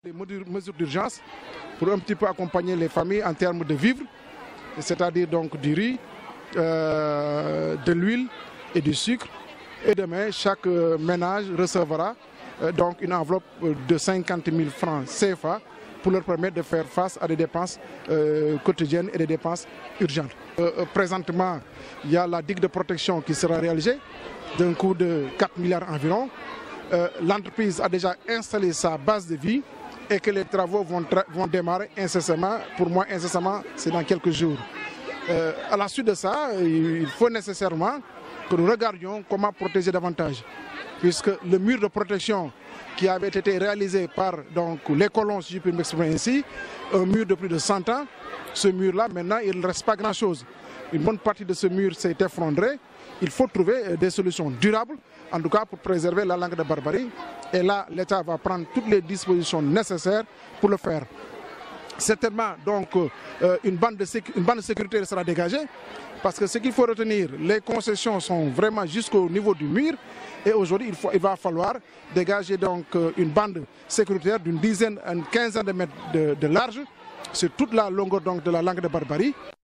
Des mesures d'urgence pour un petit peu accompagner les familles en termes de vivres, c'est-à-dire donc du riz, de l'huile et du sucre. Et demain, chaque ménage recevra donc une enveloppe de 50 000 francs CFA pour leur permettre de faire face à des dépenses quotidiennes et des dépenses urgentes. Présentement, il y a la digue de protection qui sera réalisée d'un coût de 4 milliards environ. L'entreprise a déjà installé sa base de vie et que les travaux vont démarrer incessamment. Pour moi, incessamment, c'est dans quelques jours. À la suite de ça, il faut nécessairement que nous regardions comment protéger davantage. Puisque le mur de protection qui avait été réalisé par donc, les colons, si je peux m'exprimer ainsi, un mur de plus de 100 ans, ce mur-là, maintenant, il ne reste pas grand-chose. Une bonne partie de ce mur s'est effondrée. Il faut trouver des solutions durables, en tout cas pour préserver la langue de Barbarie. Et là, l'État va prendre toutes les dispositions nécessaires pour le faire. Certainement, donc, une bande de sécurité sera dégagée, parce que ce qu'il faut retenir, les concessions sont vraiment jusqu'au niveau du mur. Et aujourd'hui, il va falloir dégager donc une bande sécuritaire d'une dizaine, une quinzaine de mètres de large sur toute la longueur donc, de la langue de Barbarie.